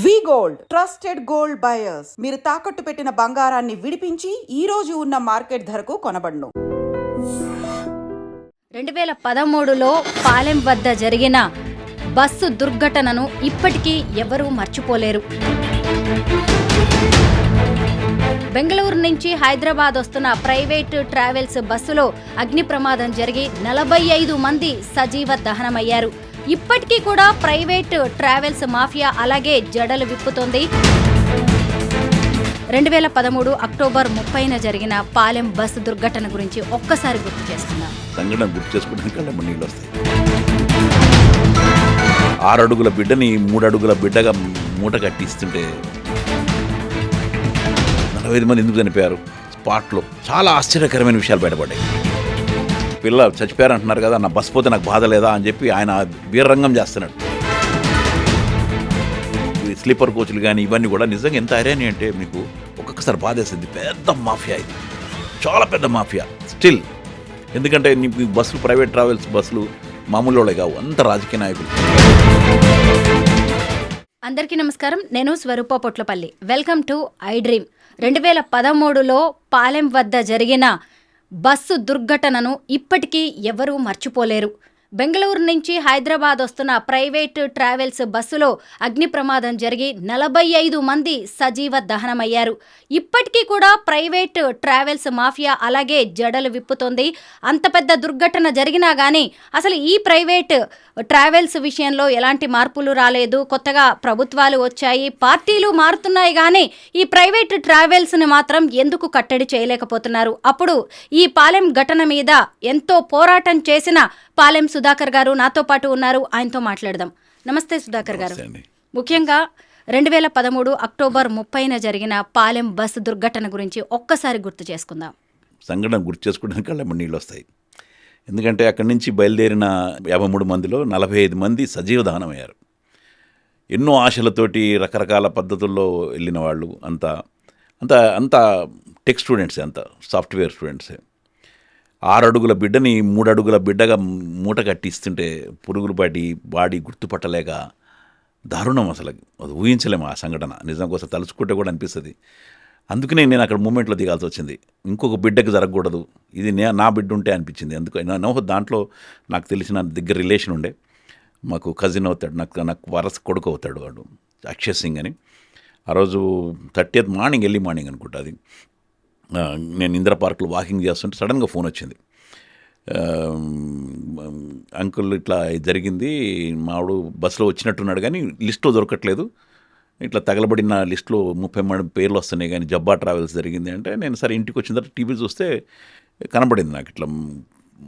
వి gold trusted gold buyers. మీరు తాకట్టు పెట్టిన బంగారాన్ని విడిపించి ఈ రోజు ఉన్న మార్కెట్ ధరకు కొనబడును. 2013లో పాలెం వద్ద జరిగిన బస్సు దుర్ఘటనను ఇప్పటికీ ఎవరూ మర్చిపోలేరు. బెంగళూరు నుంచి హైదరాబాద్ వస్తున్న ప్రైవేట్ ట్రావెల్స్ బస్సులో అగ్ని ప్రమాదం జరిగి 45 మంది సజీవ దహనమయ్యారు. ఇప్పటికీ కూడా ప్రైవేట్ ట్రావెల్స్ మాఫియా అలాగే జడలు విప్పుతోంది. 2013 అక్టోబర్ 30న జరిగిన పాలెం బస్సు దుర్ఘటన గురించి ఒక్కసారి గుర్తు చేస్తున్నాం. సంఘటన గుర్తు చేసుకుంటే కళ్ళ నీళ్ళు వస్తాయి. 6 అడుగుల బిడ్డని 3 అడుగుల బిడ్డగా మూట కట్టిస్తుంటే 45 మంది ఎందుకు చనిపోయారు స్పాట్లో. చాలా ఆశ్చర్యకరమైన విషయాలు బయటపడ్డాయి. పిల్ల చచ్చిపోయారు అంటున్నారు కదా, నా బస్ పోతే నాకు బాధ లేదా అని చెప్పి ఆయన వీరరంగం చేస్తున్నాడు. స్లీపర్ కోచ్లు కానీ ఇవన్నీ కూడా నిజంగా ఎంత ఐరాని అంటే మీకు ఒక్కొక్కసారి బాధేస్తుంది. పెద్ద మాఫియా ఇది, చాలా పెద్ద మాఫియా స్టిల్. ఎందుకంటే బస్సులు ప్రైవేట్ ట్రావెల్స్ బస్సులు మామూలు వాళ్ళే కావు, అంత రాజకీయ నాయకులు. అందరికీ నమస్కారం, నేను Swaroopa Potlapalli. Welcome to I dream. 2013లో పాలెం వద్ద జరిగిన బస్సు దుర్ఘటనను ఇప్పటికీ ఎవరూ మర్చిపోలేరు. బెంగళూరు నుంచి హైదరాబాద్ వస్తున్న ప్రైవేట్ ట్రావెల్స్ బస్సులో అగ్ని ప్రమాదం జరిగి 45 మంది సజీవ దహనమయ్యారు. ఇప్పటికీ కూడా ప్రైవేట్ ట్రావెల్స్ మాఫియా అలాగే జడలు విప్పుతోంది. అంత పెద్ద దుర్ఘటన జరిగినా కానీ అసలు ఈ ప్రైవేట్ ట్రావెల్స్ విషయంలో ఎలాంటి మార్పులు రాలేదు. కొత్తగా ప్రభుత్వాలు వచ్చాయి, పార్టీలు మారుతున్నాయి, కానీ ఈ ప్రైవేట్ ట్రావెల్స్ని మాత్రం ఎందుకు కట్టడి చేయలేకపోతున్నారు? అప్పుడు ఈ పాలెం ఘటన మీద ఎంతో పోరాటం చేసిన పాలెం సుధాకర్ గారు నాతో పాటు ఉన్నారు. ఆయనతో మాట్లాడదాం. నమస్తే సుధాకర్ గారు. ముఖ్యంగా 2013 అక్టోబర్ 30న జరిగిన పాలెం బస్సు దుర్ఘటన గురించి ఒక్కసారి గుర్తు చేసుకుందాం. సంఘటన గుర్తు చేసుకోవడానికి కళ్ళ నీళ్ళు వస్తాయి. ఎందుకంటే అక్కడి నుంచి బయలుదేరిన 53 మందిలో 45 మంది సజీవ దహనమయ్యారు. ఎన్నో ఆశలతోటి రకరకాల పద్ధతుల్లో వెళ్ళిన వాళ్ళు అంతా అంతా అంతా టెక్ స్టూడెంట్సే, అంతా సాఫ్ట్వేర్ స్టూడెంట్సే. 6 అడుగుల బిడ్డని 3 అడుగుల బిడ్డగా మూట కట్టిస్తుంటే పురుగులు పడి బాడీ గుర్తుపట్టలేక దారుణం. అసలు అది ఊహించలేము ఆ సంఘటన. నిజం కోసం తలుచుకుంటే కూడా అనిపిస్తుంది. అందుకనే నేను అక్కడ మూమెంట్లో దిగాల్సి వచ్చింది. ఇంకొక బిడ్డకి జరగకూడదు, ఇది నా బిడ్డ ఉంటే అనిపించింది. అందుకు దాంట్లో నాకు తెలిసిన దగ్గర రిలేషన్ ఉండే, మాకు కజిన్ అవుతాడు, నాకు వరస కొడుకు అవుతాడు వాడు, అక్షయ్ సింగ్ అని. ఆ రోజు 30th మార్నింగ్, ఎర్లీ మార్నింగ్ అనుకుంటా అది. నేను ఇందిరా పార్క్లో వాకింగ్ చేస్తుంటే సడన్గా ఫోన్ వచ్చింది. అంకుల్ ఇట్లా జరిగింది, మావాడు బస్సులో వచ్చినట్టున్నాడు కానీ లిస్ట్లో దొరకట్లేదు, ఇట్లా తగలబడిన లిస్టులో 30 పేర్లు వస్తున్నాయి కానీ జబ్బా ట్రావెల్స్ జరిగింది అంటే, నేను సరే ఇంటికి వచ్చిన తర్వాత టీవీ చూస్తే కనబడింది నాకు. ఇట్లా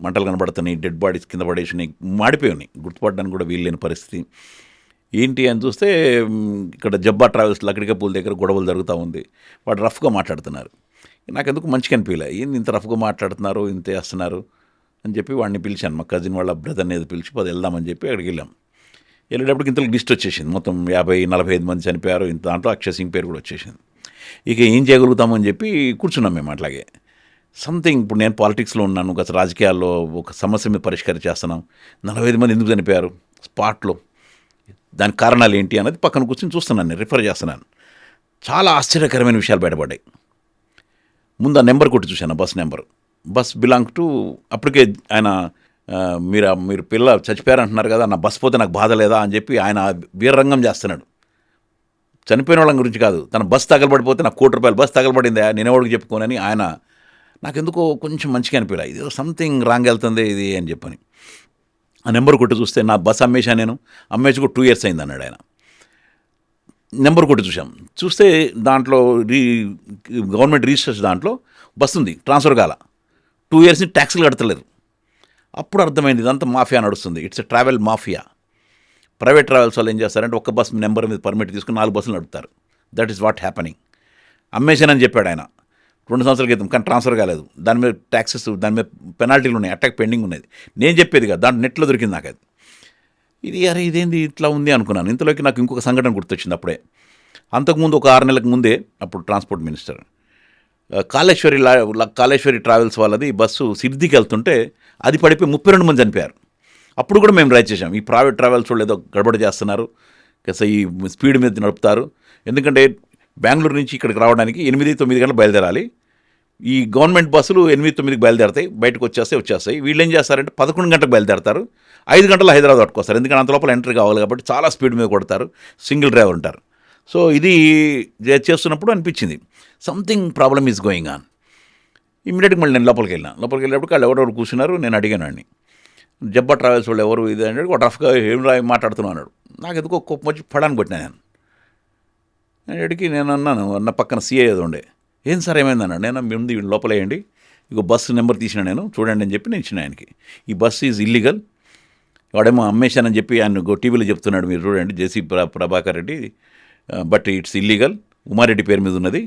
మంటలు కనబడుతున్నాయి, డెడ్ బాడీస్ కింద పడేసినాయి, మాడిపోయినాయి, గుర్తుపడడానికి కూడా వీల్లేని పరిస్థితి. ఏంటి అని చూస్తే ఇక్కడ జబ్బా ట్రావెల్స్ లక్కడికే పూల దగ్గర గొడవలు జరుగుతూ ఉంది. వాడు రఫ్గా మాట్లాడుతున్నారు. నాకెందుకు మంచిగా అనిపించలే, ఏంది ఇంత రఫ్గా మాట్లాడుతున్నారు, ఇంత వేస్తున్నారు అని చెప్పి వాడిని పిలిచాను. మా కజిన్ వాళ్ళ బ్రదర్ని ఏదో పిలిచి వెళ్దామని చెప్పి అక్కడికి వెళ్ళాం. వెళ్ళేటప్పటికి ఇంతలో లిస్ట్ వచ్చేసింది, మొత్తం 50-45 మంది చనిపోయారు. ఇంత దాంట్లో అక్షయ్ సింగ్ పేరు కూడా వచ్చేసింది. ఇక ఏం చేయగలుగుతామని చెప్పి కూర్చున్నాం మేము. అట్లాగే సంథింగ్, ఇప్పుడు నేను పాలిటిక్స్లో ఉన్నాను, గత రాజకీయాల్లో ఒక సమస్య మీద పరిష్కారం చేస్తున్నాం. 45 మంది ఎందుకు చనిపోయారు స్పాట్లో, దానికి కారణాలు ఏంటి అన్నది పక్కన కూర్చొని చూస్తున్నాను, నేను రిఫర్ చేస్తున్నాను. చాలా ఆశ్చర్యకరమైన విషయాలు బయటపడ్డాయి. ముందు ఆ నెంబర్ కొట్టి చూశాను, bus number. Bus belong to, అప్పటికే ఆయన మీరు పిల్ల చచ్చిపోయారు అంటున్నారు కదా, నా బస్ పోతే నాకు బాధ లేదా అని చెప్పి ఆయన వీరరంగం చేస్తున్నాడు. చనిపోయిన వాళ్ళ గురించి కాదు, తన బస్ తగలబడిపోతే నాకు ₹1,00,00,000 బస్ తగలబడిందా, నేనెవడికి చెప్పుకోనని ఆయన. నాకెందుకో కొంచెం మంచిగా అనిపించలే, ఇది సంథింగ్ రాంగ్ వెళ్తుంది ఇది అని చెప్పని. ఆ నెంబర్ కొట్టి చూస్తే నా బస్ అమ్మేశా, నేను అమ్మేసి కూడా 2 years అయింది అన్నాడు ఆయన. నెంబర్ కొట్టి చూస్తే దాంట్లో గవర్నమెంట్ రిజిస్టర్స్ దాంట్లో బస్సు ఉంది, ట్రాన్స్ఫర్ కాల, 2 years ట్యాక్సులు కడతలేరు. అప్పుడు అర్థమైంది ఇదంతా మాఫియా నడుస్తుంది. It's a travel mafia. Private travels వాళ్ళు ఏం చేస్తారంటే ఒక్క బస్ నెంబర్ మీద పర్మిట్ తీసుకుని 4 బస్సులు నడుపుతారు. That is what happening. అమ్మేశానని చెప్పాడు ఆయన 2 సంవత్సరాల క్రితం, కానీ ట్రాన్స్ఫర్ కాలేదు. దాని మీద ట్యాక్సెస్, దాని మీద పెనాల్టీలు ఉన్నాయి, అటాక్ పెండింగ్ ఉన్నది. నేను చెప్పేది కదా, దాంట్లో నెట్లో దొరికింది నాకు అది. ఇదేంది ఇట్లా ఉంది అనుకున్నాను. ఇంతలోకి నాకు ఇంకొక సంఘటన గుర్తొచ్చింది అప్పుడే. అంతకుముందు ఒక 6 నెలలకు ముందే అప్పుడు ట్రాన్స్పోర్ట్ మినిస్టర్ కాళేశ్వరి ట్రావెల్స్ వాళ్ళది బస్సు సిద్ధికి వెళ్తుంటే అది పడిపోయి 32 మంది చనిపోయారు. అప్పుడు కూడా మేము రైజ్ చేసాం, ఈ ప్రైవేట్ ట్రావెల్స్ వాళ్ళు ఏదో గడబడి చేస్తున్నారు, కాస్త ఈ స్పీడ్ మీద నడుపుతారు. ఎందుకంటే బెంగళూరు నుంచి ఇక్కడికి రావడానికి 8-9 గంటలు బయలుదేరాలి. ఈ గవర్నమెంట్ బస్సులు 8-9కి బయలుదేరతాయి, బయటకు వచ్చేస్తాయి. వీళ్ళు ఏం చేస్తారంటే 11 గంటలకు బయలుదేరతారు, 5 గంటలు హైదరాబాద్ పట్టుకొస్తారు. ఎందుకంటే అంత లోపల ఎంట్రీ కావాలి కాబట్టి చాలా స్పీడ్ మీద కొడతారు, సింగిల్ డ్రైవర్ ఉంటారు. సో ఇది చేస్తున్నప్పుడు అనిపించింది something problem is going on. ఇమ్మీడియట్గా మళ్ళీ నేను లోపలికి వెళ్ళినప్పుడు వాళ్ళు ఎవరెవరు కూర్చున్నారు, నేను అడిగాను అండి, జబ్బా ట్రావెల్స్ వాళ్ళు ఎవరు ఇది అంటే ఒక రఫ్గా ఏం మాట్లాడుతున్నాను అన్నాడు. నాకు ఎందుకో కోపం వచ్చి పడాన్ని కొట్టినా నేను అడిగి నేను అన్నాను, అన్న పక్కన సీఏ ఏదో ఉండే, ఏం సార్ ఏమైంది అన్నాడు. నేను ముందు లోపలేయండి, ఇగో బస్సు నెంబర్ తీసిన నేను చూడండి అని చెప్పి నేను ఇచ్చిన ఆయనకి. ఈ బస్సు ఈజ్ ఇల్లీగల్, వాడేమో అమ్మేశానని చెప్పి ఆయన టీవీలో చెప్తున్నాడు, మీరు చూడండి JC Prabhakar Reddy, but it's illegal, Umareddy పేరు మీద ఉన్నది,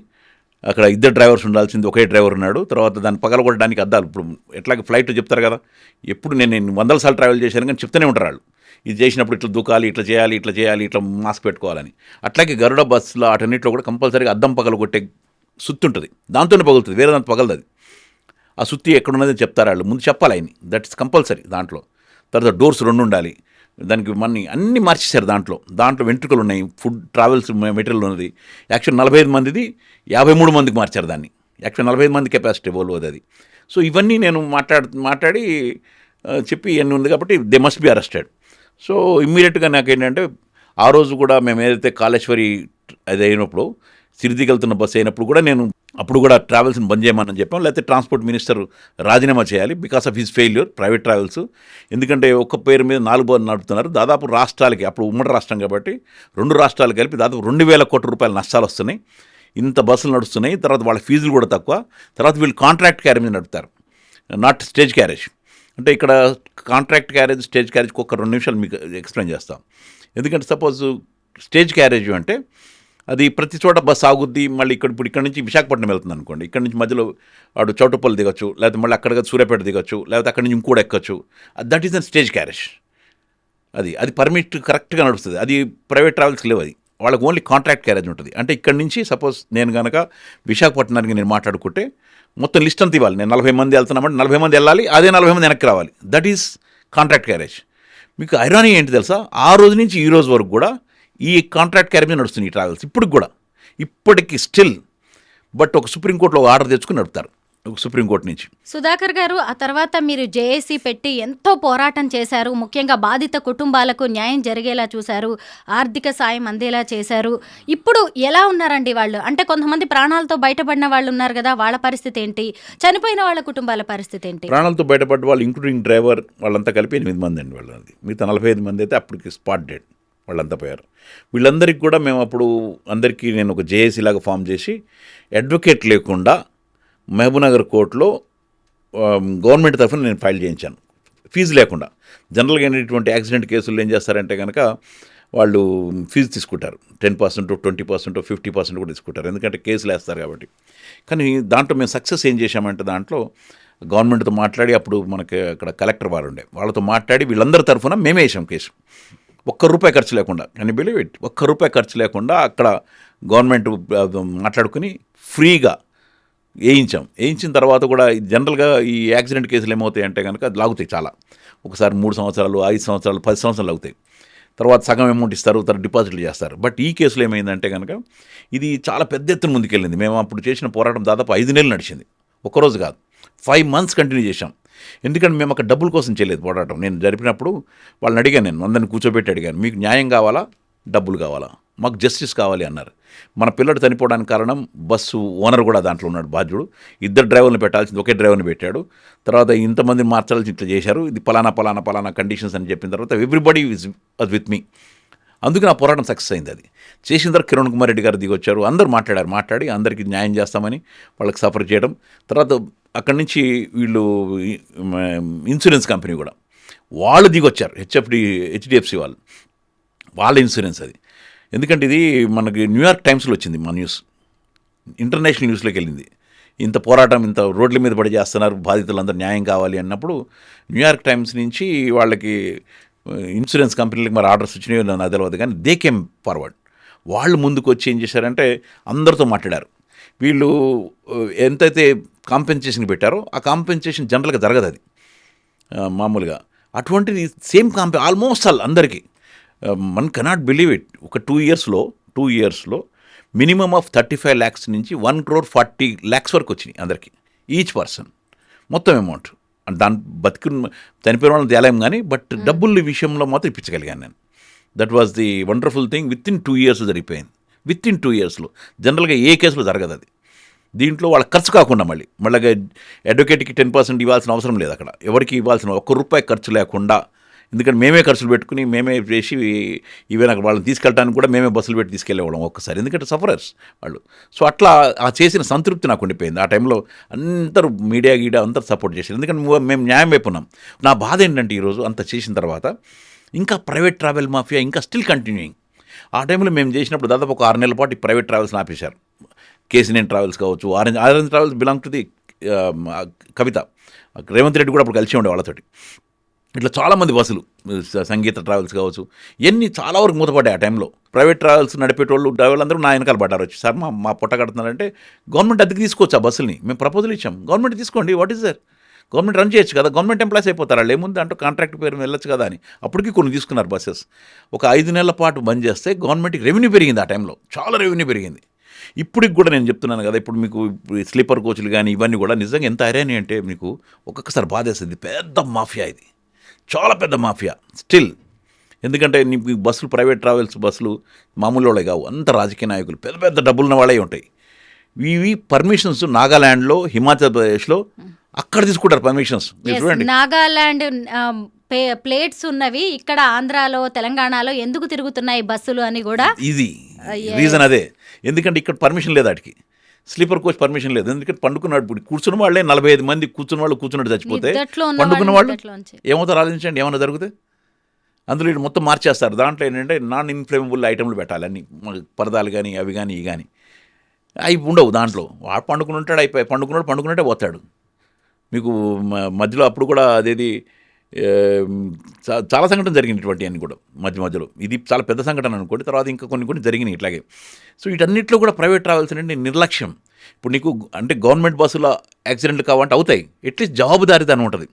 అక్కడ 2 డ్రైవర్స్ ఉండాల్సింది, ఒకే డ్రైవర్ ఉన్నాడు. తర్వాత దాన్ని పగలగొట్టడానికి అద్దాలు, ఇప్పుడు ఎట్లాగ ఫ్లైట్ చెప్తారు కదా, ఎప్పుడు నేను 100 సార్లు ట్రావెల్ చేశాను కానీ చెప్తూనే ఉంటారు వాళ్ళు, ఇది చేసినప్పుడు ఇట్లా దూకాలి, ఇట్లా చేయాలి, ఇట్లా మాస్క్ పెట్టుకోవాలని. అట్లాగే గరుడ బస్సులో అటన్నింటిలో కూడా కంపల్సరీగా అద్దం పగలగొట్టే సుత్తి ఉంటుంది, దాంతోనే పగులుతుంది, వేరే దాంతో పగలదు అది. ఆ సుత్తి ఎక్కడున్నదని చెప్తారు వాళ్ళు, ముందు చెప్పాలి ఆయన, దట్స్ కంపల్సరీ దాంట్లో. తర్వాత డోర్స్ 2 ఉండాలి, దానికి అన్నీ మార్చేశారు. దాంట్లో వెంట్రుకలు ఉన్నాయి, ఫుడ్ ట్రావెల్స్ మెటీరియల్ ఉన్నది. యాక్చువల్ 45 మందిది 53 మందికి మార్చారు దాన్ని. యాక్చువల్ 45 మంది కెపాసిటీ వోల్వోది అది. సో ఇవన్నీ నేను మాట్లాడి చెప్పి ఇవన్నీ ఉంది కాబట్టి they must be arrested. So ఇమ్మీడియట్గా నాకేంటంటే ఆ రోజు కూడా మేము ఏదైతే కాళేశ్వరి అది అయినప్పుడు సిరిదికి వెళ్తున్న బస్సు అయినప్పుడు కూడా నేను అప్పుడు కూడా ట్రావెల్స్ని బంద్ చేయమని చెప్పాం, లేకపోతే ట్రాన్స్పోర్ట్ మినిస్టర్ రాజీనామా చేయాలి because of his failure private travels. ఎందుకంటే ఒక్క పేరు మీద 4 బస్సులు నడుపుతున్నారు, దాదాపు రాష్ట్రాలకి, అప్పుడు ఉమ్మడి రాష్ట్రం కాబట్టి 2 రాష్ట్రాలు కలిపి దాదాపు 2,000 కోట్ల రూపాయల నష్టాలు వస్తున్నాయి. ఇంత బస్సులు నడుస్తున్నాయి, తర్వాత వాళ్ళ ఫీజులు కూడా తక్కువ, తర్వాత వీళ్ళు కాంట్రాక్ట్ క్యారేజ్ మీద నడుపుతారు, నాట్ స్టేజ్ క్యారేజ్. అంటే ఇక్కడ కాంట్రాక్ట్ క్యారేజ్, స్టేజ్ క్యారేజ్కి ఒక 2 నిమిషాలు మీకు ఎక్స్ప్లెయిన్ చేస్తాం. ఎందుకంటే సపోజ్ స్టేజ్ క్యారేజ్ అంటే అది ప్రతి చోట బస్సు ఆగుద్ది, మళ్ళీ ఇక్కడ నుంచి విశాఖపట్నం వెళ్తుంది అనుకోండి, ఇక్కడ నుంచి మధ్యలో వాడు చౌటుప్పల్ దిగొచ్చు, లేకపోతే మళ్ళీ అక్కడ సూర్యాపేట దిగొచ్చు, లేకపోతే అక్కడి నుంచి ఇంకోటి ఎక్కొచ్చు. That is an stage carriage. అది పర్మిట్ కరెక్ట్గా నడుస్తుంది. అది ప్రైవేట్ ట్రావెల్స్కి లేవు, అది వాళ్ళకి ఓన్లీ కాంట్రాక్ట్ క్యారేజ్ ఉంటుంది. అంటే ఇక్కడ నుంచి సపోజ్ నేను కనుక విశాఖపట్నానికి నేను మాట్లాడుకుంటే మొత్తం లిస్ట్ అంతా ఇవ్వాలి. నేను 40 మంది వెళ్తున్నామంటే 40 మంది వెళ్ళాలి, అదే 40 మంది వెనక్కి రావాలి. That is contract carriage. మీకు ఐరానీ ఏంటి తెలుసా, ఆ రోజు నుంచి ఈ రోజు వరకు కూడా ఈ కాంట్రాక్ట్ క్యారేజ్ నడుస్తుంది ఈ ట్రావెల్స్ ఇప్పటికి స్టిల్. బట్ ఒక సుప్రీంకోర్టులో ఆర్డర్ తెచ్చుకుని నడుపుతారు, ఒక సుప్రీంకోర్టు నుంచి. సుధాకర్ గారు, ఆ తర్వాత మీరు జేఏసీ పెట్టి ఎంతో పోరాటం చేశారు, ముఖ్యంగా బాధిత కుటుంబాలకు న్యాయం జరిగేలా చూశారు, ఆర్థిక సాయం అందేలా చేశారు. ఇప్పుడు ఎలా ఉన్నారండి వాళ్ళు? అంటే కొంతమంది ప్రాణాలతో బయటపడిన వాళ్ళు ఉన్నారు కదా, వాళ్ళ పరిస్థితి ఏంటి? చనిపోయిన వాళ్ళ కుటుంబాల పరిస్థితి ఏంటి? ప్రాణాలతో బయటపడ్డ వాళ్ళు ఇంక్లూడింగ్ డ్రైవర్ వాళ్ళంతా కలిపి 8 మంది అండి వాళ్ళది. మిగతా 45 మంది అయితే అప్పటికి స్పాట్ డెడ్, వాళ్ళంతా పోయారు. వీళ్ళందరికీ కూడా మేము అప్పుడు అందరికీ నేను ఒక జేఏసీ లాగా ఫామ్ చేసి అడ్వకేట్ లేకుండా మహబూబ్నగర్ కోర్టులో గవర్నమెంట్ తరఫున నేను ఫైల్ చేయించాను, ఫీజు లేకుండా. జనరల్గా ఇటువంటి యాక్సిడెంట్ కేసుల్లో ఏం చేస్తారంటే కనుక వాళ్ళు ఫీజు తీసుకుంటారు, 10%, 20%, 50% కూడా తీసుకుంటారు, ఎందుకంటే కేసులు వేస్తారు కాబట్టి. కానీ దాంట్లో మేము సక్సెస్ ఏం చేశామంటే దాంట్లో గవర్నమెంట్తో మాట్లాడి, అప్పుడు మనకి అక్కడ కలెక్టర్ వారు ఉండే, వాళ్ళతో మాట్లాడి వీళ్ళందరి తరఫున మేమే వేసాం కేసు. ₹1 ఖర్చు లేకుండా, కానీ బిలీవ్ ఇట్, ₹1 ఖర్చు లేకుండా అక్కడ గవర్నమెంట్ మాట్లాడుకుని ఫ్రీగా వేయించిన తర్వాత కూడా జనరల్గా ఈ యాక్సిడెంట్ కేసులు ఏమవుతాయి అంటే కనుక లాగుతాయి చాలా, ఒకసారి 3 సంవత్సరాలు, 5 సంవత్సరాలు, 10 సంవత్సరాలు అవుతాయి. తర్వాత సగం అమౌంట్ ఇస్తారు, తర్వాత డిపాజిట్లు చేస్తారు. బట్ ఈ కేసులో ఏమైందంటే కనుక ఇది చాలా పెద్ద ఎత్తున ముందుకెళ్ళింది. మేము అప్పుడు చేసిన పోరాటం దాదాపు 5 నెలలు నడిచింది, ఒక్కరోజు కాదు, 5 months కంటిన్యూ చేశాం. ఎందుకంటే మేము అక్కడ డబ్బుల కోసం చేయలేదు పోరాటం. నేను జరిపినప్పుడు వాళ్ళని అడిగాను, నేను అందరిని కూర్చోబెట్టి అడిగాను, మీకు న్యాయం కావాలా, డబ్బులు కావాలా, మాకు జస్టిస్ కావాలి అన్నారు. మన పిల్లడు చనిపోవడానికి కారణం బస్సు ఓనర్ కూడా దాంట్లో ఉన్నాడు బాధ్యుడు, 2 డ్రైవర్ని పెట్టాల్సింది ఒకే డ్రైవర్ని పెట్టాడు, తర్వాత ఇంతమందిని మార్చాల్సి ఇట్లా చేశారు, ఇది పలానా కండిషన్స్ అని చెప్పిన తర్వాత ఎవ్రీబడి ఈజ్ విత్ మీ. అందుకే నా పోరాటం సక్సెస్ అయింది. అది చేసిన తర్వాత కిరణ్ కుమార్ రెడ్డి గారు దిగొచ్చారు, అందరూ మాట్లాడి అందరికీ న్యాయం చేస్తామని వాళ్ళకి సఫర్ చేయడం. తర్వాత అక్కడి నుంచి వీళ్ళు ఇన్సూరెన్స్ కంపెనీ కూడా వాళ్ళు దిగొచ్చారు, హెచ్డిఎఫ్సి వాళ్ళ ఇన్సూరెన్స్ అది. ఎందుకంటే ఇది మనకి న్యూయార్క్ టైమ్స్లో వచ్చింది, మా న్యూస్ ఇంటర్నేషనల్ న్యూస్లోకి వెళ్ళింది. ఇంత పోరాటం, ఇంత రోడ్ల మీద పడి చేస్తున్నారు, బాధితులందరూ న్యాయం కావాలి అన్నప్పుడు న్యూయార్క్ టైమ్స్ నుంచి వాళ్ళకి ఇన్సూరెన్స్ కంపెనీలకు మరి ఆర్డర్స్ వచ్చినాయో నాకు తెలియదు, కానీ దే కేమ్ ఫార్వర్డ్. వాళ్ళు ముందుకు వచ్చి ఏం చేశారంటే అందరితో మాట్లాడారు. వీళ్ళు ఎంతైతే కాంపెన్సేషన్ పెట్టారో ఆ కాంపెన్సేషన్ జనరల్గా జరగదు, అది మామూలుగా. అటువంటిది సేమ్ ఆల్మోస్ట్ అందరికీ వన్ కెనాట్ బిలీవ్ ఇట్. ఒక 2 ఇయర్స్లో మినిమమ్ ఆఫ్ 35 lakhs నుంచి 1,40 lakhs వరకు వచ్చినాయి అందరికీ, ఈచ్ పర్సన్ మొత్తం అమౌంట్. దాని చనిపోయిన వాళ్ళని తేలేం కానీ బట్ డబ్బుల విషయంలో మాత్రం ఇప్పించగలిగాను నేను. That was the wonderful thing. With in 2 years జరిగిపోయింది. With in 2 yearsలో. జనరల్గా ఏ కేసులో జరగదు అది. దీంట్లో వాళ్ళ ఖర్చు కాకుండా మళ్ళీ అడ్వకేట్కి 10% ఇవ్వాల్సిన అవసరం లేదు అక్కడ. ఎవరికి ఇవ్వాల్సిన ₹1 ఖర్చు లేకుండా, ఎందుకంటే మేమే ఖర్చులు పెట్టుకుని మేమే చేసి ఈవెన్ అక్కడ వాళ్ళని తీసుకెళ్ళడానికి కూడా మేమే బస్సులు పెట్టి తీసుకెళ్ళేవాళ్ళం ఒక్కసారి, ఎందుకంటే సఫరర్స్ వాళ్ళు. సో అట్లా ఆ చేసిన సంతృప్తి నాకు ఉండిపోయింది. ఆ టైంలో అందరూ మీడియా అందరూ సపోర్ట్ చేశారు, ఎందుకంటే మేము న్యాయం వైపు ఉన్నాం. నా బాధ ఏంటంటే ఈరోజు అంత చేసిన తర్వాత ఇంకా ప్రైవేట్ ట్రావెల్ మాఫియా ఇంకా స్టిల్ కంటిన్యూయింగ్. ఆ టైంలో మేము చేసినప్పుడు దాదాపు ఒక 6 నెలల పాటు ఈ ప్రైవేట్ ట్రావెల్స్ని ఆపేశారు. కేసీనేని ట్రావెల్స్ కావచ్చు, orange travels belong to the Kavitha, Revanth Reddy కూడా అప్పుడు కలిసి ఉండే వాళ్ళతోటి. ఇట్లా చాలామంది బస్సులు, సంగీత ట్రావెల్స్ కావచ్చు, ఇవన్నీ చాలా వరకు మూతపడ్డాయి ఆ టైంలో. ప్రైవేట్ ట్రావెల్స్ నడిపేటోళ్ళు డ్రైవర్లు అందరూ నా వెనకాల పడ్డారు వచ్చి, సార్ మా పొట్ట కడుతున్నారంటే గవర్నమెంట్ అద్దెకి తీసుకోవచ్చు ఆ బస్సుల్ని, మేము ప్రపోజల్ ఇచ్చాం, గవర్నమెంట్ తీసుకోండి, what is there, government run చేయొచ్చు కదా, గవర్నమెంట్ ఎంప్లాయీస్ అయిపోతారు వాళ్ళు, ఏముంది అంటూ కాంట్రాక్ట్ పేరు వెళ్ళొచ్చు కదా అని. అప్పటికి కొన్ని తీసుకున్నారు బస్సెస్. ఒక 5 నెలల పాటు బంద్ చేస్తే గవర్నమెంట్కి రెవెన్యూ పెరిగింది ఆ టైంలో, చాలా రెవెన్యూ పెరిగింది. ఇప్పటికి కూడా నేను చెప్తున్నాను కదా, ఇప్పుడు మీకు స్లీపర్ కోచ్లు కానీ ఇవన్నీ కూడా నిజంగా ఎంత ఐరాని అంటే మీకు ఒక్కొక్కసారి బాధేస్తుంది. పెద్ద మాఫియా ఇది, చాలా పెద్ద మాఫియా స్టిల్. ఎందుకంటే నీకు బస్సులు, ప్రైవేట్ ట్రావెల్స్ బస్సులు మామూలు వాళ్ళే కావు, అంత రాజకీయ నాయకులు, పెద్ద పెద్ద డబ్బులున్న వాళ్ళే ఉంటాయి. ఇవి పర్మిషన్స్ నాగాల్యాండ్లో, హిమాచల్ ప్రదేశ్లో అక్కడ తీసుకుంటారు పర్మిషన్స్. చూడండి, నాగాలాండ్ ప్లేట్స్ ఉన్నవి ఇక్కడ ఆంధ్రాలో, తెలంగాణలో ఎందుకు తిరుగుతున్నాయి బస్సులు అని కూడా ఇది రీజన్ అదే. ఎందుకంటే ఇక్కడ పర్మిషన్ లేదు వాటికి, స్లీపర్ కోచ్ పర్మిషన్ లేదు. ఎందుకంటే పండుకున్నాడు, ఇప్పుడు కూర్చున్న వాళ్ళే 45 మంది కూర్చున్నట్టు చచ్చిపోతే పండుకున్న వాళ్ళు ఏమవుతారు ఆలోచించండి, ఏమైనా జరిగితే. అందులో ఇటు మొత్తం మార్చేస్తారు. దాంట్లో ఏంటంటే నాన్ ఇన్ఫ్లేమబుల్ ఐటమ్లు పెట్టాలి, అన్ని పరదాలు కానీ అవి కానీ ఇవి కానీ అవి ఉండవు దాంట్లో. వాడు పండుకుని ఉంటాడు, అయిపోయి పండుకున్నట్టే పోతాడు. మీకు మధ్యలో అప్పుడు కూడా అదేది చాలా సంఘటన జరిగింది ఇటువంటి అన్ని కూడా మధ్యలో. ఇది చాలా పెద్ద సంఘటన అనుకోండి. తర్వాత ఇంకా కొన్ని జరిగినాయి ఇట్లాగే. సో వీటన్నిటిలో కూడా ప్రైవేట్ ట్రావెల్స్ అంటే నిర్లక్ష్యం. ఇప్పుడు నీకు అంటే గవర్నమెంట్ బస్సులో యాక్సిడెంట్లు కావంటే అవుతాయి, అట్లీస్ట్ జవాబుదారీతనం ఉంటుంది.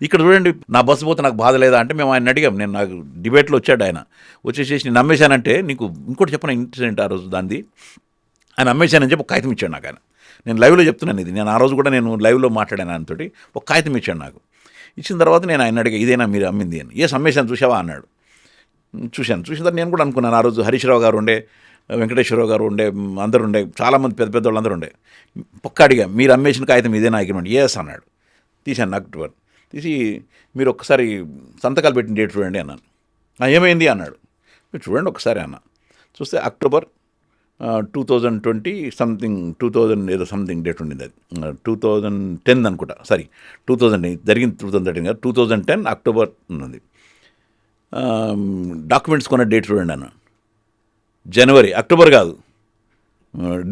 ఇక్కడ చూడండి, నా బస్సు పోతే నాకు బాధ లేదా అంటే మేము ఆయన అడిగాం. నాకు డిబేట్లో వచ్చాడు ఆయన, వచ్చేసేసి నేను నమ్మేశానంటే, నీకు ఇంకోటి చెప్పిన ఇన్సిడెంట్ ఆ రోజు దాన్ని, ఆయన నమ్మేశానని చెప్పి ఒక కాగితం ఇచ్చాడు నాకు ఆయన. నేను లైవ్లో చెప్తున్నాను ఇది, నేను ఆ రోజు కూడా నేను లైవ్లో మాట్లాడాను ఆయనతోటి. ఒక కాగితం ఇచ్చాడు నాకు. ఇచ్చిన తర్వాత నేను ఆయన అడిగా, ఇదేనా మీరు అమ్మింది అని. ఏ అమ్మేశాను చూసావా అన్నాడు. చూసిన తర్వాత నేను కూడా అనుకున్నాను, ఆ రోజు హరీష్ రావు గారు ఉండే, వెంకటేశ్వరరావు గారు ఉండే, అందరూ ఉండే, చాలామంది పెద్ద వాళ్ళందరూ ఉండే. పక్క అడిగా, మీరు అమ్మేసిన కాగితం ఇదేనా అగ్రిమెంట్? ఎస్ అన్నాడు. తీశాను అక్టోబర్ తీసి, మీరు ఒక్కసారి సంతకాలు పెట్టిన డేట్ చూడండి అన్నాను. ఏమైంది అన్నాడు. మీరు చూడండి ఒకసారి అన్న. చూస్తే October 2020 సంథింగ్, 2000 ఏదో సంథింగ్ డేట్ ఉండింది, అది 2010 అనుకుంటా, సారీ 2000 జరిగింది, 2013 కాదు, 2010 October ఉన్నది. డాక్యుమెంట్స్ కొన్న డేట్ చూడండి అన్న. జనవరి, అక్టోబర్ కాదు,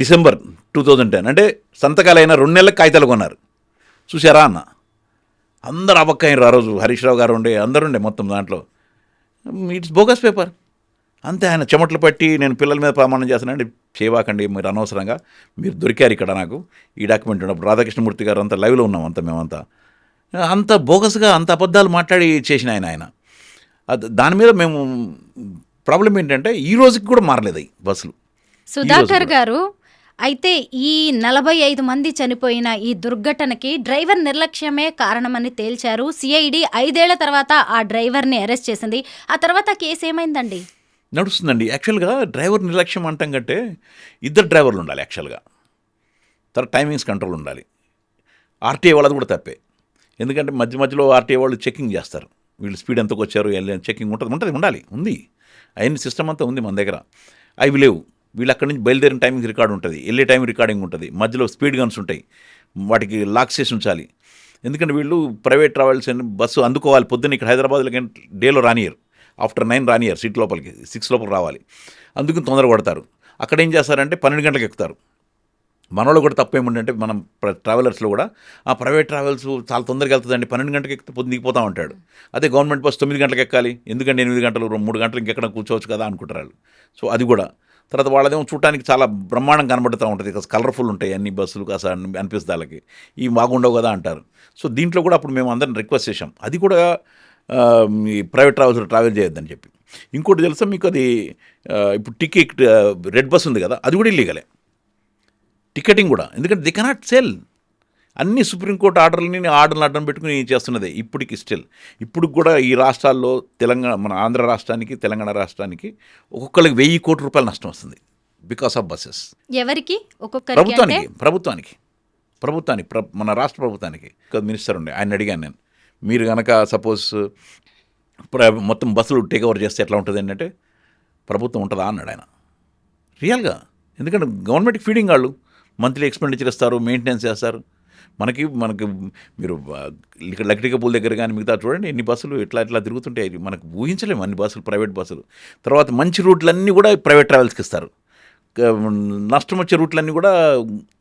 December 2010. అంటే సంతకాలైన 2 నెలలకు కాగితాలు కొన్నారు. చూసారా అన్న. అందరు అబక్కయ్యారు ఆ రోజు. హరీష్ రావు గారు ఉండే, అందరు ఉండే మొత్తం దాంట్లో. ఇట్స్ బోగస్ పేపర్ అంతే. ఆయన చెమటలు పట్టి, నేను పిల్లల మీద ప్రమాణం చేస్తానండి, చేయవాకండి మీరు అనవసరంగా, మీరు దొరికారు ఇక్కడ నాకు ఈ డాక్యుమెంట్ ఉన్నప్పుడు. రాధాకృష్ణమూర్తి గారు అంతా లైవ్లో ఉన్నాం, అంతా మేమంతా అంత బోగస్గా అంత అబద్ధాలు మాట్లాడి చేసిన ఆయన. దాని మీద మేము ప్రాబ్లం ఏంటంటే ఈ రోజుకి కూడా మారలేదు ఈ బస్సులు. సుధాకర్ గారు, అయితే ఈ 45 మంది చనిపోయిన ఈ దుర్ఘటనకి డ్రైవర్ నిర్లక్ష్యమే కారణమని తేల్చారు. సిఐడి 5 ఏళ్ల తర్వాత ఆ డ్రైవర్ని అరెస్ట్ చేసింది. ఆ తర్వాత కేసు ఏమైందండి? నడుస్తుందండి. యాక్చువల్గా డ్రైవర్ నిర్లక్ష్యం అంటాం కంటే 2 డ్రైవర్లు ఉండాలి యాక్చువల్గా. తర్వాత టైమింగ్స్ కంట్రోల్ ఉండాలి. ఆర్టీఏ వాళ్ళది కూడా తప్పే. ఎందుకంటే మధ్యలో ఆర్టీఏ వాళ్ళు చెకింగ్ చేస్తారు, వీళ్ళు స్పీడ్ ఎంతకు వచ్చారు, చెకింగ్ ఉండాలి, ఉంది. అవన్నీ సిస్టమ్ అంతా ఉంది మన దగ్గర. అవి లేవు. వీళ్ళు అక్కడి నుంచి బయలుదేరిన టైమింగ్ రికార్డు ఉంటుంది, వెళ్ళే టైం రికార్డింగ్ ఉంటుంది, మధ్యలో స్పీడ్ గన్స్ ఉంటాయి, వాటికి లాక్ చేసి ఉంచాలి. ఎందుకంటే వీళ్ళు ప్రైవేట్ ట్రావెల్స్ బస్సు అందుకోవాలి. పొద్దున్న ఇక్కడ హైదరాబాద్లో డేలో రానియర్, ఆఫ్టర్ 9 రానియర్, సీట్ లోపలికి 6 లోపల రావాలి. అందుకని తొందర పడతారు. అక్కడ ఏం చేస్తారంటే 12 గంటలకు ఎక్కుతారు. మనలో కూడా తప్పేముందంటే మనం ట్రావెలర్స్లో కూడా ఆ ప్రైవేట్ ట్రావెల్స్ చాలా తొందరగా వెళ్తుందండి, 12 గంటలకు ఎక్కితే పొద్దు దిగిపోతా ఉంటాడు. అదే గవర్నమెంట్ బస్ 9 గంటలకు ఎక్కాలి, ఎందుకంటే 8 గంటలు 3 గంటలు ఇంకెక్కడ కూర్చోవచ్చు కదా అనుకుంటారు వాళ్ళు. సో అది కూడా. తర్వాత వాళ్ళదేమో చూడటానికి చాలా బ్రహ్మాండం కనబడుతూ ఉంటుంది, కలర్ఫుల్ ఉంటాయి అన్ని బస్సులు, కాస్త అనిపిస్తుంది వాళ్ళకి, ఇవి బాగుండవు కదా అంటారు. సో దీంట్లో కూడా అప్పుడు మేము అందరం రిక్వెస్ట్ చేసాం, అది కూడా ఈ ప్రైవేట్ ట్రావెల్స్లో ట్రావెల్ చేయొద్దని చెప్పి. ఇంకోటి తెలుసా మీకు, అది ఇప్పుడు టికెట్ రెడ్ బస్ ఉంది కదా, అది కూడా ఇల్లీగలే టికెటింగ్ కూడా. ఎందుకంటే ది కెనాట్ సెల్. అన్ని సుప్రీంకోర్టు ఆర్డర్లు అడ్డం పెట్టుకుని చేస్తున్నదే ఇప్పటికి స్టిల్. ఇప్పుడు కూడా ఈ రాష్ట్రాల్లో తెలంగాణ, మన ఆంధ్ర రాష్ట్రానికి తెలంగాణ రాష్ట్రానికి ఒక్కొక్కరికి 1000 కోట్ల రూపాయలు నష్టం వస్తుంది బికాస్ ఆఫ్ బస్సెస్. ఎవరికి? ఒక్కొక్కరికి ప్రభుత్వానికి మన రాష్ట్ర ప్రభుత్వానికి. మినిస్టర్ ఉండే, ఆయన అడిగాను నేను, మీరు కనుక సపోజ్ మొత్తం బస్సులు టేక్ ఓవర్ చేస్తే ఎట్లా ఉంటుంది అంటే, ప్రభుత్వం ఉంటుందా అన్నాడు ఆయన. రియల్గా. ఎందుకంటే గవర్నమెంట్కి ఫీడింగ్ వాళ్ళు మంత్లీ ఎక్స్పెండిచర్ ఇస్తారు, మెయింటెనెన్స్ చేస్తారు. మనకి మీరు లక్టికపూల్ దగ్గర కానీ మిగతా చూడండి ఎన్ని బస్సులు ఇట్లా తిరుగుతుంటాయి. మనకు ఊహించలేము అన్ని బస్సులు, ప్రైవేట్ బస్సులు. తర్వాత మంచి రూట్లన్నీ కూడా ప్రైవేట్ ట్రావెల్స్కి ఇస్తారు. నష్టం వచ్చే రూట్లన్నీ కూడా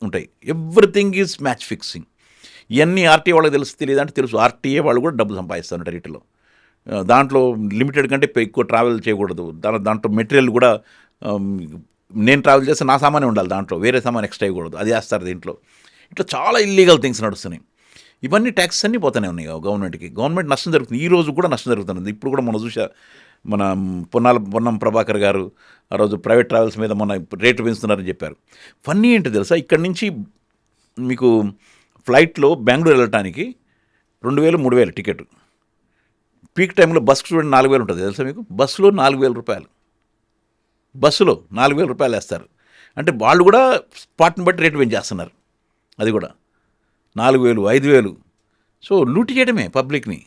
ఉంటాయి. Everything is match fixing. ఇవన్నీ ఆర్టీఏ వాళ్ళకి తెలియదంటే తెలుసు. ఆర్టీఏ వాళ్ళు కూడా డబ్బులు సంపాదిస్తారు వీటిలో. దాంట్లో లిమిటెడ్ కంటే ఎక్కువ ట్రావెల్ చేయకూడదు. దాంట్లో మెటీరియల్ కూడా నేను ట్రావెల్ చేస్తే నా సామానే ఉండాలి, దాంట్లో వేరే సామాన్ ఎక్స్ట్రా అయ్యకూడదు, అది వేస్తారు దీంట్లో. ఇట్లా చాలా ఇల్లీగల్ థింగ్స్ నడుస్తున్నాయి. ఇవన్నీ ట్యాక్సెస్ అన్నీ పోతూనే ఉన్నాయి గవర్నమెంట్కి. గవర్నమెంట్ నష్టం జరుగుతుంది. ఈ రోజు కూడా నష్టం జరుగుతుంది. ఇప్పుడు కూడా మనం చూసా, మన పొన్నం ప్రభాకర్ గారు ఆ రోజు ప్రైవేట్ ట్రావెల్స్ మీద మొన్న రేట్లు పెంచుతున్నారని చెప్పారు. ఫన్నీ ఏంటి తెలుసా, ఇక్కడి నుంచి మీకు ఫ్లైట్లో బెంగళూరు వెళ్ళటానికి 2000-3000 టికెట్. పీక్ టైంలో బస్కు చూడండి 4000 ఉంటుంది తెలుసా మీకు. బస్సులో 4000 రూపాయలు, బస్సులో 4000 రూపాయలు వేస్తారు. అంటే వాళ్ళు కూడా స్పాట్ని బట్టి రేటు పెంచేస్తున్నారు. అది కూడా 4000, 5000. సో లూటి చేయడమే పబ్లిక్ని.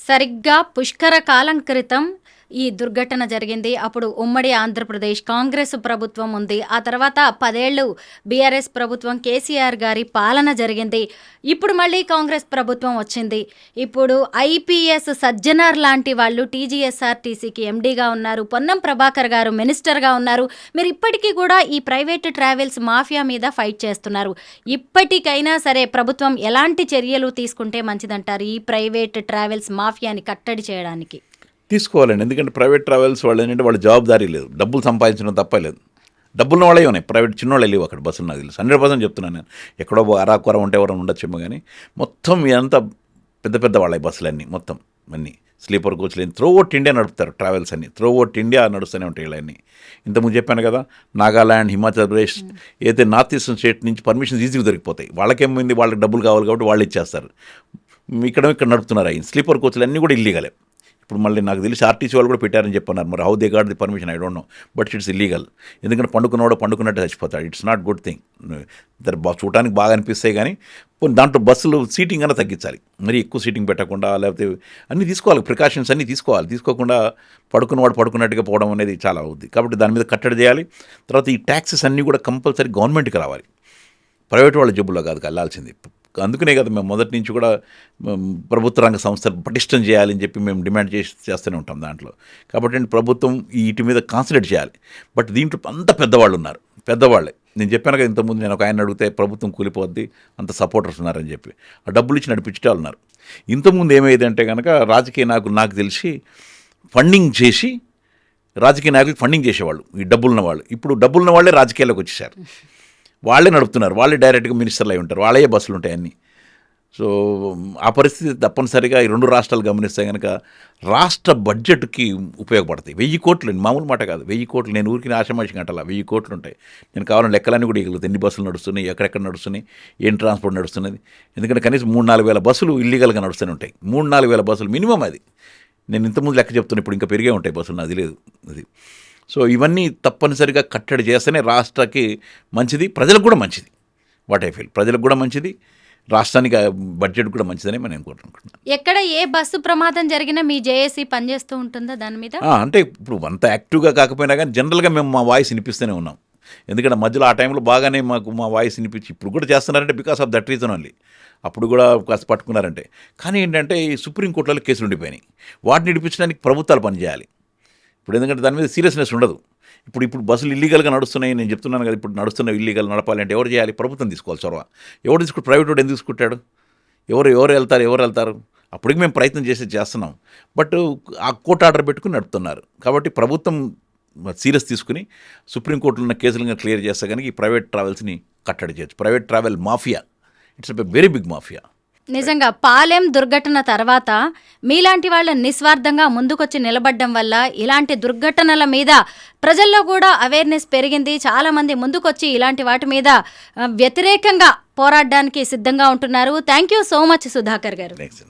సరిగ్గా పుష్కర కాలం క్రితం ఈ దుర్ఘటన జరిగింది. అప్పుడు ఉమ్మడి ఆంధ్రప్రదేశ్ కాంగ్రెస్ ప్రభుత్వం ఉంది. ఆ తర్వాత 10 ఏళ్ళు బీఆర్ఎస్ ప్రభుత్వం, కేసీఆర్ గారి పాలన జరిగింది. ఇప్పుడు మళ్ళీ కాంగ్రెస్ ప్రభుత్వం వచ్చింది. ఇప్పుడు ఐపీఎస్ సజ్జనార్ లాంటి వాళ్ళు టీజీఎస్ఆర్టీసీకి ఎండీగా ఉన్నారు. పొన్నం ప్రభాకర్ గారు మినిస్టర్గా ఉన్నారు. మీరు ఇప్పటికీ కూడా ఈ ప్రైవేట్ ట్రావెల్స్ మాఫియా మీద ఫైట్ చేస్తున్నారు. ఇప్పటికైనా సరే ప్రభుత్వం ఎలాంటి చర్యలు తీసుకుంటే మంచిదంటారు ఈ ప్రైవేట్ ట్రావెల్స్ మాఫియాని కట్టడి చేయడానికి? తీసుకోవాలండి. ఎందుకంటే ప్రైవేట్ ట్రావెల్స్ వాళ్ళు ఏంటంటే వాళ్ళ జవాబుదారీ లేదు, డబ్బులు సంపాదించడం తప్పలేదు. డబ్బున్న వాళ్ళే ఉన్నాయి, ప్రైవేట్ చిన్నవాళ్ళే లేవు అక్కడ బస్సులు. నాకు తెలుసు 100% చెప్తున్నాను నేను. ఎక్కడో అరాకొర ఉంటే ఎవరైనా ఉండొచ్చేమో కానీ మొత్తం ఇదంతా పెద్ద వాళ్ళ బస్సులన్నీ, మొత్తం అన్నీ స్లీపర్ కోచ్లు త్రూ అవుట్ ఇండియా నడుపుతారు. ట్రావెల్స్ అన్ని త్రూ అవుట్ ఇండియా నడుస్తూనే ఉంటాయి వీళ్ళన్నీ. ఇంతకుముందు చెప్పాను కదా, నాగాల్యాండ్, హిమాచల్ ప్రదేశ్, అయితే నార్త్ ఈస్టర్న్ స్టేట్ నుంచి పర్మిషన్స్ ఈజీగా దొరికిపోతాయి. వాళ్ళకేమైంది, వాళ్ళకి డబ్బులు కావాలి కాబట్టి వాళ్ళు ఇచ్చేస్తారు. ఇక్కడ నడుపుతున్నారు. అయ్యి స్లీపర్ కోచ్లు అన్నీ కూడా ఇల్లీగలే. ఇప్పుడు మళ్ళీ నాకు తెలిసి ఆర్టీసీ వాళ్ళు కూడా పెట్టారని చెప్పన్నారు. మరి how they got the permission I don't know, but it's illegal. ఎందుకంటే పండుకున్నట్టు చచ్చిపోతాడు. It's not good thing. చూడటానికి బాగా అనిపిస్తాయి కానీ దాంట్లో బస్సులు సీటింగ్ అన్నా తగ్గించాలి. మరి ఎక్కువ సీటింగ్ పెట్టకుండా, లేకపోతే అన్నీ తీసుకోవాలి, ప్రికాషన్స్ అన్నీ తీసుకోవాలి. తీసుకోకుండా పడుకున్నట్టుగా పోవడం అనేది చాలా అవుద్ది. కాబట్టి దాని మీద కట్టడి చేయాలి. తర్వాత ఈ ట్యాక్సెస్ అన్నీ కూడా కంపల్సరీ గవర్నమెంట్కి రావాలి, ప్రైవేట్ వాళ్ళ జబ్బులో కాదు వెళ్ళాల్సింది. అందుకనే కదా మేము మొదటి నుంచి కూడా ప్రభుత్వ రంగ సంస్థలు పటిష్టం చేయాలని చెప్పి మేము డిమాండ్ చేస్తూనే ఉంటాం దాంట్లో. కాబట్టి ప్రభుత్వం వీటి మీద కాన్సన్ట్రేట్ చేయాలి. బట్ దీంట్లో అంత పెద్దవాళ్ళు ఉన్నారు, పెద్దవాళ్ళే. నేను చెప్పాను కదా ఇంతకుముందు, నేను ఒక ఆయన అడిగితే ప్రభుత్వం కూలిపోద్ది, అంత సపోర్టర్స్ ఉన్నారని చెప్పి ఆ డబ్బులు ఇచ్చి నడిపించే వాళ్ళు ఉన్నారు. ఇంతకుముందు ఏమైంది అంటే కనుక రాజకీయ నాయకులు నాకు తెలిసి ఫండింగ్ చేసి రాజకీయ నాయకులకు ఫండింగ్ చేసేవాళ్ళు ఈ డబ్బులున్న వాళ్ళు. ఇప్పుడు డబ్బులున్న వాళ్ళే రాజకీయాల్లోకి వచ్చేసారు, వాళ్ళే నడుపుతున్నారు, వాళ్ళే డైరెక్ట్గా మినిస్టర్లు అయి ఉంటారు, వాళ్ళే బస్సులు ఉంటాయి అన్నీ. సో ఆ పరిస్థితి తప్పనిసరిగా ఈ రెండు రాష్ట్రాలు గమనిస్తే కనుక రాష్ట్ర బడ్జెట్కి ఉపయోగపడతాయి. 1000 కోట్లు, మామూలు మాట కాదు. 1000 కోట్లు, నేను ఊరికి ఆషామాషి గంటలా 1000 కోట్లు ఉంటాయి. నేను కావాలని లెక్కలన్నీ కూడా ఇగలుగుతాయి. ఎన్ని బస్సులు నడుస్తున్నాయి, ఎక్కడెక్కడ నడుస్తున్నాయి, ఏం ట్రాన్స్పోర్ట్ నడుస్తున్నది. ఎందుకంటే కనీసం 3-4 వేల బస్సులు ఇల్లీగల్గా నడుస్తూనే ఉంటాయి. 3-4 వేల బస్సులు మినిమం. అది నేను ఇంతకుముందు లెక్క చెప్తున్నా, ఇప్పుడు ఇంకా పెరిగే ఉంటాయి బస్సులు, అది లేదు అది. సో ఇవన్నీ తప్పనిసరిగా కట్టడి చేస్తేనే రాష్ట్రానికి మంచిది, ప్రజలకు కూడా మంచిది. వాట్ ఐ ఫీల్, ప్రజలకు కూడా మంచిది, రాష్ట్రానికి బడ్జెట్ కూడా మంచిదని మనం అనుకుంటున్నాం. ఎక్కడ ఏ బస్సు ప్రమాదం జరిగినా మీ జేఏసీ పనిచేస్తూ ఉంటుందా దాని మీద? అంటే ఇప్పుడు అంత యాక్టివ్గా కాకపోయినా కానీ జనరల్గా మేము మా వాయిస్ వినిపిస్తూనే ఉన్నాం. ఎందుకంటే మధ్యలో ఆ టైంలో బాగానే మాకు మా వాయిస్ వినిపించి ఇప్పుడు కూడా చేస్తున్నారంటే because of that reason only. అప్పుడు కూడా కాస్త పట్టుకున్నారంటే. కానీ ఏంటంటే ఈ సుప్రీంకోర్టులో కేసులు ఉండిపోయినాయి. వాటిని విడిపించడానికి ప్రభుత్వాలు పనిచేయాలి. ఇప్పుడు ఎందుకంటే దాని మీద సీరియస్నెస్ ఉండదు. ఇప్పుడు బస్సులు ఇల్లీగల్గా నడుస్తున్నాయి, నేను చెప్తున్నాను కదా, ఇప్పుడు నడుస్తున్న ఇల్లీగల్ నడపాలంటే ఎవరు చేయాలి? ప్రభుత్వం తీసుకోవాలి చొరవ. ఎవరు తీసుకుంటారు? ప్రైవేట్ వాడు ఎందుకు తీసుకుంటాడు? ఎవరు వెళ్తారు? అప్పటికి మేము ప్రయత్నం చేస్తున్నాం. బట్ ఆ కోర్టు ఆర్డర్ పెట్టుకుని నడుపుతున్నారు. కాబట్టి ప్రభుత్వం సీరియస్ తీసుకుని సుప్రీంకోర్టులో ఉన్న కేసులను క్లియర్ చేస్తే కనుక ఈ ప్రైవేట్ ట్రావెల్స్ని కట్టడి చేయొచ్చు. Private travel mafia, it's a very big mafia. నిజంగా పాలెం దుర్ఘటన తర్వాత మీలాంటి వాళ్ళ నిస్వార్థంగా ముందుకొచ్చి నిలబడడం వల్ల ఇలాంటి దుర్ఘటనల మీద ప్రజల్లో కూడా అవేర్నెస్ పెరిగింది. చాలా మంది ముందుకొచ్చి ఇలాంటి వాటి మీద వ్యతిరేకంగా పోరాడడానికి సిద్ధంగా ఉంటున్నారు. Thank you so much Sudhakar గారు. థ్యాంక్స్.